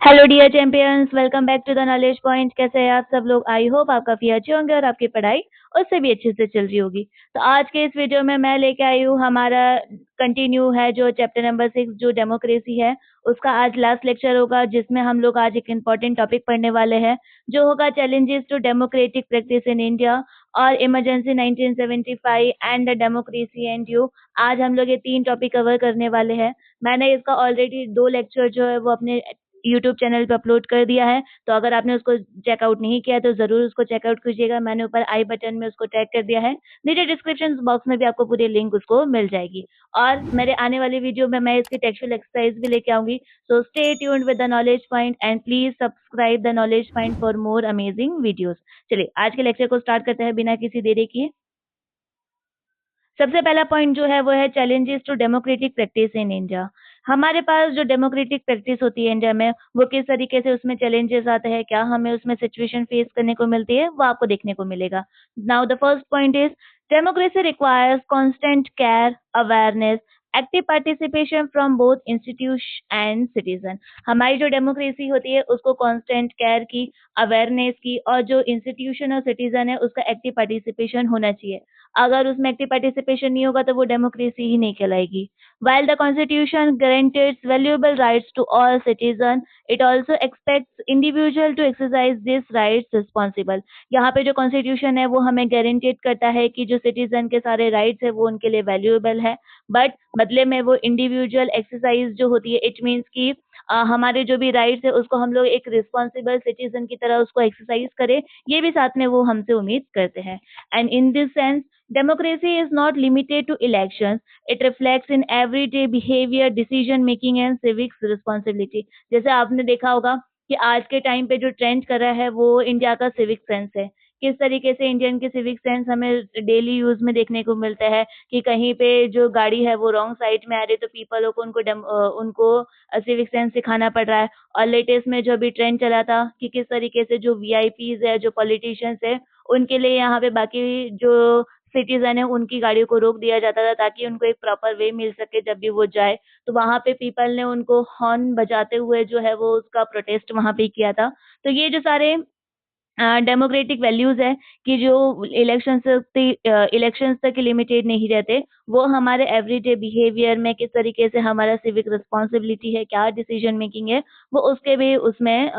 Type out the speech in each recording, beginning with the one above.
Hello dear champions, welcome back to the knowledge point. कैसे हैं आप सब लोग? आई होप आप काफी अच्छे होंगे और आपकी पढ़ाई उससे भी अच्छे से चल रही होगी। तो आज के इस वीडियो में मैं लेके आई हूँ, हमारा कंटिन्यू है जो चैप्टर नंबर 6 जो डेमोक्रेसी है, उसका आज लास्ट लेक्चर होगा, जिसमें हम लोग आज एक इम्पॉर्टेंट टॉपिक पढ़ने वाले हैं जो होगा challenges to democratic practice in India और emergency 1975 and the democracy and you. आज हम लोग ये 3 टॉपिक कवर करने वाले हैं। मैंने इसका ऑलरेडी 2 लेक्चर जो है वो अपने यूट्यूब चैनल पे अपलोड कर दिया है, तो अगर आपने उसको चेकआउट नहीं किया तो ज़रूर उसको चेकआउट कीजिएगा। मैंने ऊपर आई बटन में उसको टैग कर दिया है, नीचे डिस्क्रिप्शन बॉक्स में भी आपको पूरी लिंक उसको मिल जाएगी। और मेरे आने वाली वीडियो में मैं इसकी टेक्सचुअल एक्सरसाइज भी लेके आऊंगी। So stay tuned with the knowledge point and please subscribe the knowledge point for more amazing videos. चलिए आज के लेक्चर को स्टार्ट करते हैं बिना किसी देरी किए। सबसे पहला पॉइंट जो है वो है challenges to democratic practice in India. हमारे पास जो डेमोक्रेटिक प्रैक्टिस होती है इंडिया में, वो किस तरीके से उसमें चैलेंजेस आते हैं, क्या हमें उसमें सिचुएशन फेस करने को मिलती है, वो आपको देखने को मिलेगा। Now the first point is democracy requires constant care, awareness, active participation from both institution and citizen. हमारी जो डेमोक्रेसी होती है उसको कांस्टेंट केयर की, अवेयरनेस की, और जो इंस्टीट्यूशन और सिटीजन है उसका एक्टिव पार्टिसिपेशन होना चाहिए। अगर उसमें एक्टिव पार्टिसिपेशन नहीं होगा तो वो डेमोक्रेसी ही नहीं कहलाएगी। While the Constitution guarantees valuable rights to all citizens, it also expects individual to exercise these rights responsible। यहाँ पे जो कॉन्स्टिट्यूशन है वो हमें गारंटेड करता है कि जो सिटीजन के सारे राइट्स है वो उनके लिए वैल्यूएबल है, बट बदले में वो इंडिविजुअल एक्सरसाइज जो होती है, इट मीन्स कि हमारे जो भी राइट्स है उसको हम लोग एक रिस्पॉन्सिबल सिटीजन की तरह उसको एक्सरसाइज करें, ये भी साथ में वो हमसे उम्मीद करते हैं। And in this sense democracy is not limited to elections. It reflects in everyday behavior, decision making and civics responsibility। जैसे आपने देखा होगा कि आज के टाइम पे जो ट्रेंड कर रहा है वो इंडिया का सिविक सेंस है। किस तरीके से इंडियन के सिविक सेंस हमें डेली यूज में देखने को मिलता है कि कहीं पे जो गाड़ी है वो रॉन्ग साइड में आ रही है तो पीपल को उनको सिविक सेंस सिखाना पड़ रहा है। और लेटेस्ट में जो अभी ट्रेंड चला था कि किस तरीके से जो वीआईपीज है, जो पॉलिटिशियंस है, उनके लिए यहाँ पे बाकी जो सिटीजन है उनकी गाड़ियों को रोक दिया जाता था ताकि उनको एक प्रॉपर वे मिल सके जब भी वो जाए। तो वहाँ पे पीपल ने उनको हॉर्न बजाते हुए जो है वो उसका प्रोटेस्ट वहाँ पे किया था। तो ये जो सारे डेमोक्रेटिक वैल्यूज है कि जो इलेक्शन तक लिमिटेड नहीं रहते, वो हमारे एवरीडे बिहेवियर में किस तरीके से हमारा सिविक रिस्पॉन्सिबिलिटी है, क्या डिसीजन मेकिंग है, वो उसके भी उसमें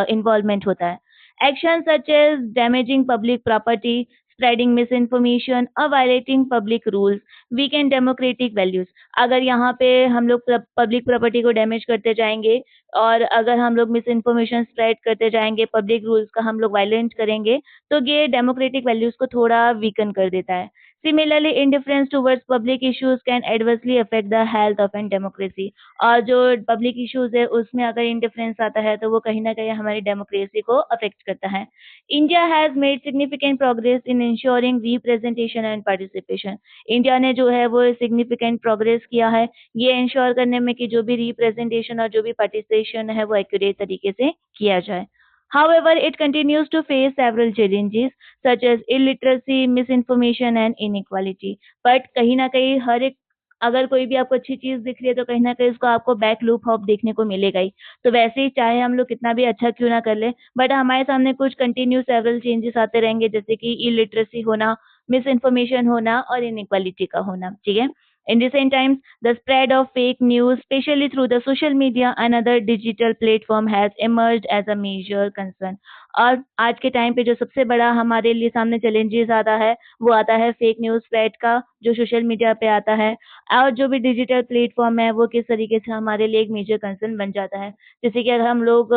इन्वॉल्वमेंट होता है। Action such as damaging public property, spreading misinformation और violating public rules weaken democratic values. अगर यहाँ पे हम लोग पब्लिक प्रॉपर्टी को डैमेज करते जाएंगे और अगर हम लोग मिस इन्फॉर्मेशन स्प्रेड करते जाएंगे, पब्लिक रूल्स का हम लोग वायलेंट करेंगे, तो ये डेमोक्रेटिक वैल्यूज को थोड़ा वीकन कर देता है। Similarly indifference towards public issues can adversely affect the health of an democracy. और जो पब्लिक इश्यूज है उसमें अगर इंडिफरेंस आता है तो वो कहीं ना कहीं हमारी डेमोक्रेसी को अफेक्ट करता है। India has made significant progress in ensuring representation and participation. India ने जो है वो सिग्निफिकेंट प्रोग्रेस किया है ये इंश्योर करने में कि जो भी रिप्रेजेंटेशन और जो भी पार्टिसिपेशन है वो एक्यूरेट तरीके से किया जाए। However, it continues to face several challenges such as illiteracy, misinformation and inequality। But कहीं ना कहीं हर एक अगर कोई भी आपको अच्छी चीज दिख रही है तो कहीं ना कहीं उसको आपको बैक लूप हॉप देखने को मिलेगा ही। तो वैसे ही चाहे हम लोग कितना भी अच्छा क्यों ना कर ले, बट हमारे सामने कुछ कंटिन्यू सेवरल चेंजेस आते रहेंगे, जैसे कि इलिटरेसी होना, मिस इन्फॉर्मेशन होना और इनइक्वालिटी का होना। ठीक है। In recent times, the spread of fake news, especially through the social media and other digital platform, has emerged as a major concern। और आज के टाइम पे जो सबसे बड़ा हमारे लिए सामने चैलेंजेस आता है वो आता है फेक न्यूज स्प्रेड का, जो सोशल मीडिया पे आता है। और जो भी डिजिटल प्लेटफॉर्म है वो किस तरीके से हमारे लिए एक मेजर कंसर्न बन जाता है। जैसे कि अगर हम लोग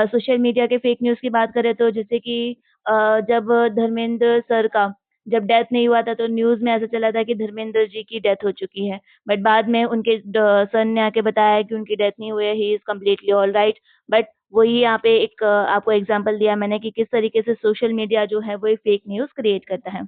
सोशल मीडिया के फेक न्यूज की बात करें तो जैसे कि जब धर्मेंद्र सर का जब डेथ नहीं हुआ था तो न्यूज में ऐसा चला था कि धर्मेंद्र जी की डेथ हो चुकी है, बट बाद में उनके सन ने आके बताया कि उनकी डेथ नहीं हुई है, he is completely all right. But वही यहाँ पे एक आपको एग्जांपल दिया मैंने कि किस तरीके से सोशल मीडिया जो है वो एक फेक न्यूज क्रिएट करता है।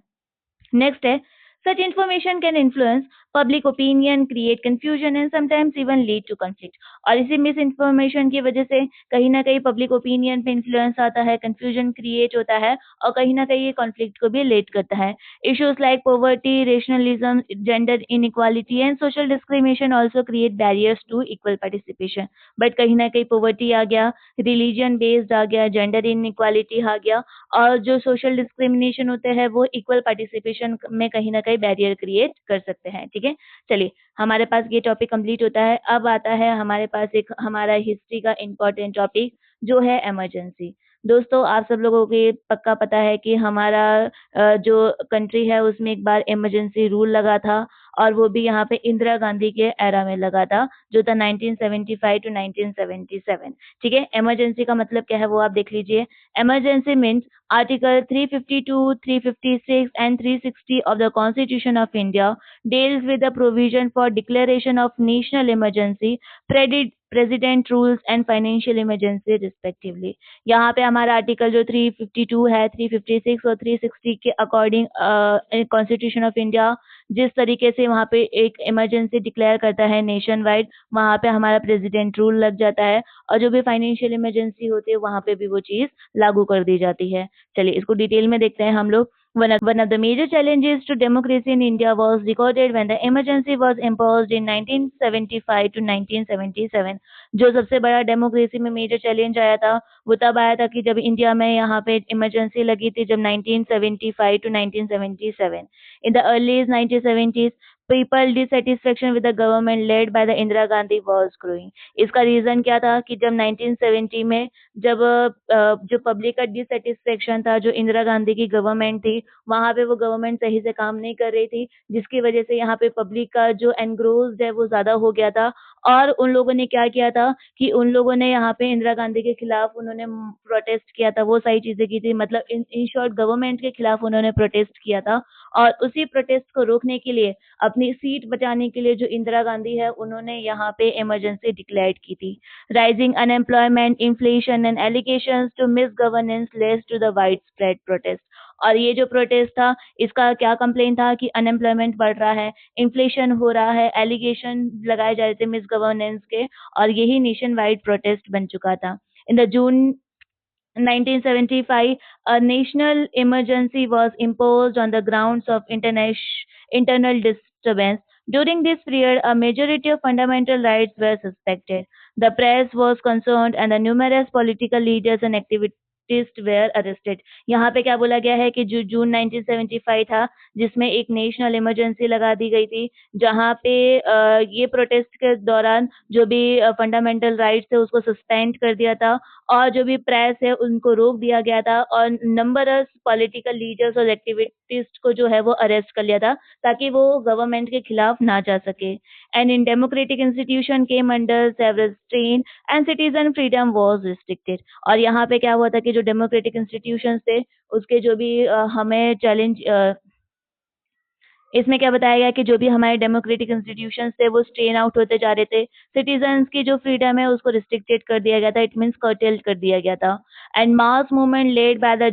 नेक्स्ट है such information can influence public opinion, create confusion and sometimes even lead to conflict. और इसी मिस इन्फॉर्मेशन की वजह से कहीं ना कहीं पब्लिक ओपिनियन पे इन्फ्लुएंस आता है, कंफ्यूजन क्रिएट होता है और कहीं ना कहीं ये कॉन्फ्लिक्ट को भी लेड करता है। Issues like poverty, rationalism, gender inequality and social discrimination also create barriers to equal participation. But कहीं ना कहीं poverty आ गया, religion based आ गया, gender inequality आ गया और जो social discrimination होते हैं वो equal participation में कहीं ना कहीं barrier create कर सकते हैं। ठीक है, चलिए हमारे पास ये टॉपिक कंप्लीट होता है। अब आता है हमारे पास एक हमारा हिस्ट्री का इम्पोर्टेंट टॉपिक जो है इमरजेंसी। दोस्तों आप सब लोगों को ये पक्का पता है कि हमारा जो कंट्री है उसमें एक बार इमरजेंसी रूल लगा था और वो भी यहाँ पे इंदिरा गांधी के एरा में लगा था जो था 1975 टू 1977। ठीक है, इमरजेंसी का मतलब क्या है वो आप देख लीजिए। Emergency means article 352, 356 and 360 of the Constitution of India deals with the provision for declaration of national emergency, president rules and financial emergency respectively। यहाँ पे हमारा आर्टिकल जो 352 है, 356 और 360 के अकॉर्डिंग कॉन्स्टिट्यूशन ऑफ इंडिया जिस तरीके से वहाँ पे एक इमरजेंसी डिक्लेयर करता है नेशन वाइड, वहाँ पे हमारा प्रेसिडेंट रूल लग जाता है और जो भी फाइनेंशियल इमरजेंसी होती है वहाँ पे भी वो चीज लागू कर दी जाती है। चलिए इसको डिटेल में देखते हैं हम लोग। One of the major challenges to democracy in India was recorded when the emergency was imposed in 1975 to 1977। जो सबसे बड़ा डेमोक्रेसी में मेजर चैलेंज आया था वो तब आया था कि जब इंडिया में यहाँ पे इमरजेंसी लगी थी जब 1975 to 1977। In the early 1970s, people dissatisfaction with the government led by the Indira Gandhi was growing। इसका रीजन क्या था कि जब 1970 में जब जो पब्लिक का डिससेटिस्फेक्शन था, जो इंदिरा गांधी की गवर्नमेंट थी वहां पे वो गवर्नमेंट सही से काम नहीं कर रही थी, जिसकी वजह से यहाँ पे पब्लिक का जो एनग्रोस्ड है वो ज्यादा हो गया था। और उन लोगों ने क्या किया था कि उन लोगों ने यहाँ पे इंदिरा गांधी के खिलाफ उन्होंने प्रोटेस्ट किया था, वो सारी चीजें की थी, मतलब इन शॉर्ट गवर्नमेंट के खिलाफ उन्होंने प्रोटेस्ट किया था। और उसी प्रोटेस्ट को रोकने के लिए, अपनी सीट बचाने के लिए जो इंदिरा गांधी है उन्होंने यहाँ पे इमरजेंसी डिक्लेयर की थी। Rising unemployment, inflation and allegations to misgovernance led to the widespread protest। और ये जो प्रोटेस्ट था इसका क्या कंप्लेन था कि अनएम्प्लॉयमेंट बढ़ रहा है, इन्फ्लेशन हो रहा है, एलिगेशन लगाए जा रहे थे मिसगवर्नेंस के और यही नेशन वाइड प्रोटेस्ट बन चुका था। In the June 1975, a national emergency was imposed on the grounds of internal disturbance. During this period, a majority of fundamental rights were suspected. The press was concerned and the numerous political leaders and activists were arrested। यहाँ पे क्या बोला गया है कि जो जून 1975 था जिसमें एक नेशनल इमरजेंसी लगा दी गई थी, जहाँ पे ये प्रोटेस्ट के दौरान जो भी फंडामेंटल राइट्स थे उसको सस्पेंड कर दिया था और जो भी प्रेस है उनको रोक दिया गया था और नंबरस पॉलिटिकल लीडर्स और एक्टिविस्ट को जो है वो अरेस्ट कर लिया था ताकि वो गवर्नमेंट के खिलाफ ना जा सके। And in democratic institution came under several strain and citizen freedom was restricted. और यहाँ पे क्या हुआ था कि जो डेमोक्रेटिक इंस्टीट्यूशंस थे उसके जो भी हमें चैलेंज इसमें क्या बताया गया कि जो भी हमारे डेमोक्रेटिक इंस्टीट्यूशंस थे वो स्ट्रेन आउट होते जा रहे थे, सिटीजन्स की जो फ्रीडम है उसको रिस्ट्रिक्टेड कर दिया गया था, इट मीन्स कर्टेल्ड कर दिया गया था। And mass movement led by the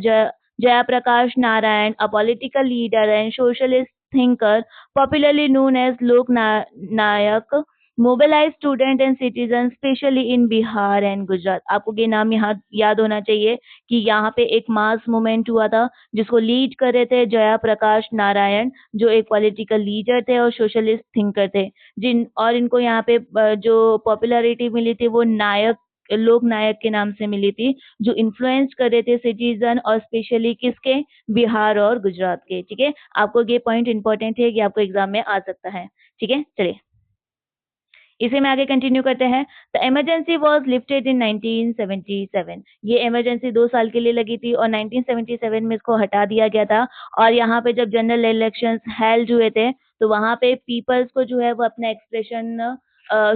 Jayaprakash Narayan, a political leader and socialist thinker popularly known as Lok Nayak, mobilise student and citizen specially in Bihar and Gujarat. आपको ये नाम यहाँ याद होना चाहिए कि यहाँ पे एक मास मूवमेंट हुआ था जिसको लीड कर रहे थे जयप्रकाश नारायण, जो एक पॉलिटिकल लीडर थे और सोशलिस्ट थिंकर थे, इनको यहाँ पे जो पॉपुलैरिटी मिली थी वो लोक नायक के नाम से मिली थी, जो इन्फ्लुएंस कर रहे थे सिटीजन और स्पेशली किसके, बिहार और गुजरात के। ठीक है, आपको ये पॉइंट इंपॉर्टेंट है कि आपको एग्जाम में आ सकता है। ठीक है, चलिए इसे में आगे कंटिन्यू करते हैं। द इमरजेंसी वाज लिफ्टेड इन 1977। ये इमरजेंसी 2 साल के लिए लगी थी और 1977 में इसको हटा दिया गया था। और यहाँ पे जब जनरल इलेक्शंस हेल्ड हुए थे तो वहाँ पे पीपल्स को जो है वो अपना एक्सप्रेशन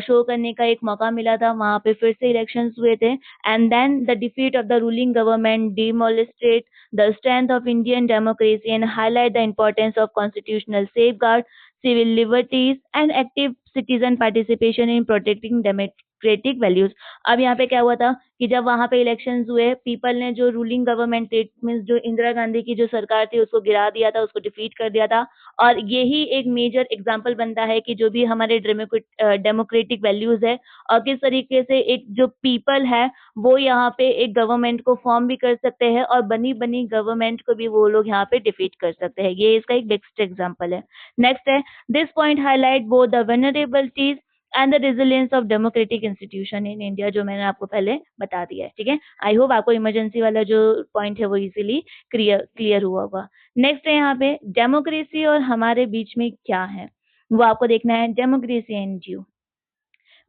शो करने का एक मौका मिला था, वहाँ पे फिर से इलेक्शंस हुए थे and then the defeat of the ruling government demonstrated the strength of Indian democracy and highlight the importance of constitutional safeguard, civil liberties and active citizen participation in protecting democratic values. अब यहाँ पे क्या हुआ था कि जब वहां पे इलेक्शंस हुए, पीपल ने जो रूलिंग गवर्नमेंट मीन्स जो इंदिरा गांधी की जो सरकार थी उसको गिरा दिया था, उसको डिफीट कर दिया था। और यही एक मेजर एग्जाम्पल बनता है कि जो भी हमारे डेमोक्रेटिक वैल्यूज है और किस तरीके से एक जो पीपल है वो यहाँ पे एक गवर्नमेंट को फॉर्म भी कर सकते हैं और बनी बनी गवर्नमेंट को भी वो लोग यहाँ पे डिफीट कर सकते हैं। ये इसका एक बेस्ट एग्जाम्पल है। नेक्स्ट है, this point highlight both the vulnerabilities and the resilience of democratic institution in India, जो मैंने आपको पहले बता दिया है। ठीक है, आई होप आपको इमरजेंसी वाला जो पॉइंट है वो इजीली क्लियर हुआ होगा। नेक्स्ट है यहाँ पे डेमोक्रेसी और हमारे बीच में क्या है वो आपको देखना है। Democracy and you,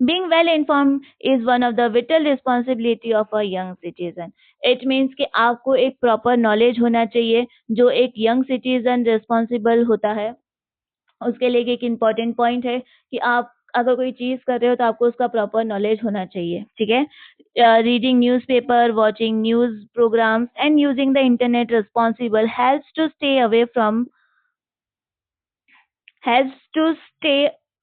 being well informed is one of the vital responsibility of a young citizen. It means कि आपको एक proper knowledge होना चाहिए। जो एक young citizen responsible होता है उसके लिए एक important point है कि आप अगर कोई चीज कर रहे हो तो आपको उसका proper knowledge होना चाहिए। ठीक है, reading newspaper, watching news programs and using the internet responsible helps to stay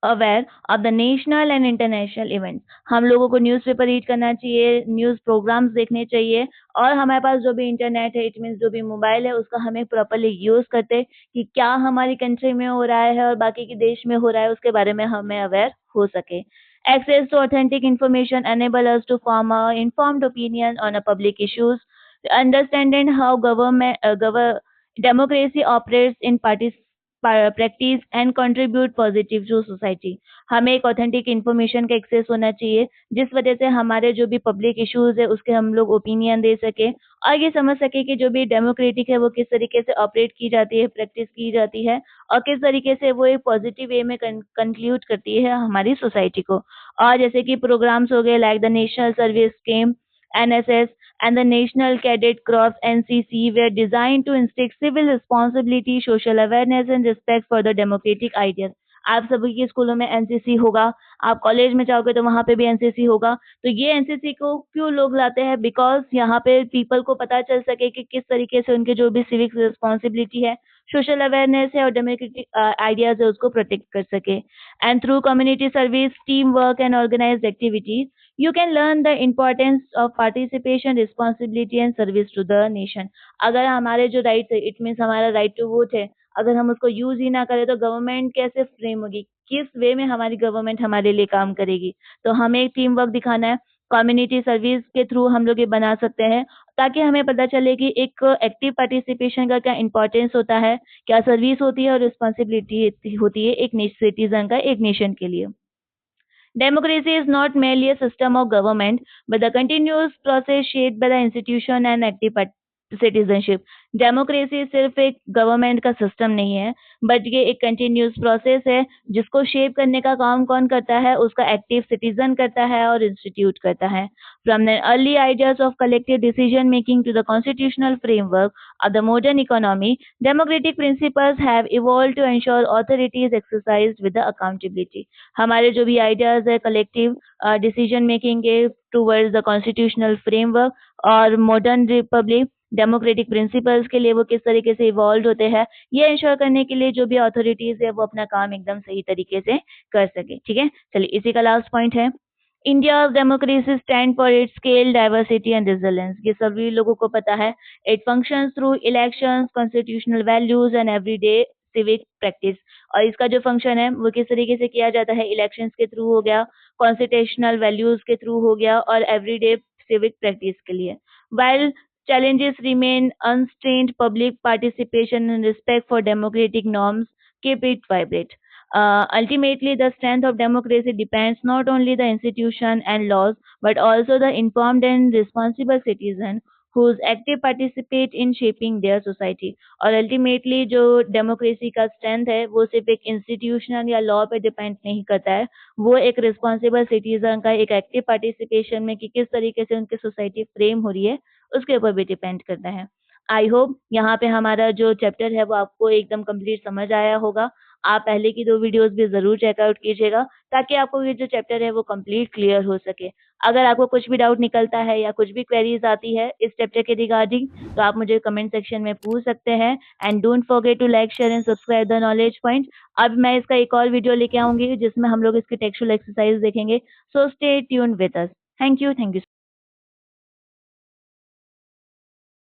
aware of the national and international events. हम लोगों को न्यूज़पेपर रीड करना चाहिए, न्यूज़ प्रोग्राम्स देखने चाहिए और हमारे पास जो भी इंटरनेट है, इट मीन्स जो भी मोबाइल है, उसका हमें प्रॉपरली यूज़ करते कि क्या हमारी कंट्री में हो रहा है और बाकी के देश में हो रहा है उसके बारे में हमें अवेयर हो सके। Access to authentic information enable us to form a informed opinion on a public issues, understanding how democracy operates in practice and contribute positive to society. हमें एक ऑथेंटिक इन्फॉर्मेशन का एक्सेस होना चाहिए जिस वजह से हमारे जो भी पब्लिक इश्यूज है उसके हम लोग ओपिनियन दे सके और ये समझ सके कि जो भी डेमोक्रेटिक है वो किस तरीके से ऑपरेट की जाती है, प्रैक्टिस की जाती है और किस तरीके से वो एक पॉजिटिव वे में कंक्लूड करती है हमारी सोसाइटी को। और जैसे कि प्रोग्राम्स हो गए like the national service scheme, NSS, and the National Cadet Corps NCC were designed to instill civil responsibility, social awareness and respect for the democratic ideas. आप सभी के स्कूलों में एनसीसी होगा, आप कॉलेज में जाओगे तो वहाँ पे भी एनसीसी होगा। तो ये एनसीसी को क्यों लोग लाते हैं? बिकॉज यहाँ पे पीपल को पता चल सके कि किस तरीके से उनके जो भी सिविक रिस्पॉन्सिबिलिटी है, सोशल अवेयरनेस है और डेमोक्रेटिक आइडियाज है उसको प्रोटेक्ट कर सके। And through community service, team work and organised activities you can learn the importance of participation, responsibility and service to the nation. अगर हमारे जो राइट्स है, इट मीन्स हमारा राइट टू वोट है, अगर हम उसको यूज ही ना करें तो गवर्नमेंट कैसे फ्रेम होगी, किस वे में हमारी गवर्नमेंट हमारे लिए काम करेगी। तो हमें एक टीम वर्क दिखाना है, कम्युनिटी सर्विस के थ्रू हम लोग ये बना सकते हैं ताकि हमें पता चले कि एक एक्टिव पार्टिसिपेशन का क्या इंपॉर्टेंस होता है, क्या सर्विस होती है और रिस्पॉन्सिबिलिटी होती है एक सिटीजन का एक नेशन के लिए। Democracy is not merely a system of government, but the continuous process shaped by the institution and active citizenship. Democracy सिर्फ एक गवर्नमेंट का सिस्टम नहीं है, बट ये एक कंटिन्यूस प्रोसेस है जिसको शेप करने का काम कौन करता है, उसका एक्टिव सिटीजन करता है और इंस्टीट्यूट करता है। From the early ideas of collective decision making to the constitutional framework of the modern economy, democratic principles have evolved to ensure authority is exercised with the accountability. हमारे जो भी ideas है collective decision making के towards the constitutional framework और modern Republic democratic principles के लिए वो किस तरीके से इवॉल्व होते हैं, ये इंश्योर करने के लिए जो भी अथॉरिटीज है वो अपना काम एकदम सही तरीके से कर सके। ठीक है, चलिए इसी का लास्ट पॉइंट है, India democracy stand for its scale, diversity and resilience. ये सभी लोगों को पता है, it functions through elections, constitutional values and everyday civic practice. और इसका जो फंक्शन है वो किस तरीके से किया जाता है, इलेक्शंस के थ्रू हो गया, कॉन्स्टिट्यूशनल वैल्यूज के थ्रू हो गया और एवरीडे सिविक प्रैक्टिस के लिए। While challenges remain, unstrained public participation and respect for democratic norms keep it vibrant. Ultimately, the strength of democracy depends not only the institution and laws, but also the informed and responsible citizen whose active participate in shaping their society. और ultimately जो democracy का strength है वो सिर्फ एक institutional या law पे depend नहीं करता है, वो एक रिस्पॉन्सिबल सिटीजन का एक एक्टिव पार्टिसिपेशन में कि किस तरीके से उनकी सोसाइटी फ्रेम हो रही है उसके ऊपर भी डिपेंड करता है। आई होप यहाँ पे हमारा जो चैप्टर है वो आपको एकदम कंप्लीट समझ आया होगा। आप पहले की 2 वीडियोस भी ज़रूर चेकआउट कीजिएगा ताकि आपको ये जो चैप्टर है वो कंप्लीट क्लियर हो सके। अगर आपको कुछ भी डाउट निकलता है या कुछ भी क्वेरीज आती है इस चैप्टर के रिगार्डिंग तो आप मुझे कमेंट सेक्शन में पूछ सकते हैं and don't forget to like share and subscribe the knowledge point. अब मैं इसका एक और वीडियो लेके आऊंगी जिसमें हम लोग इसकी टेक्सचुअल एक्सरसाइज देखेंगे। So stay tuned with us. Thank you.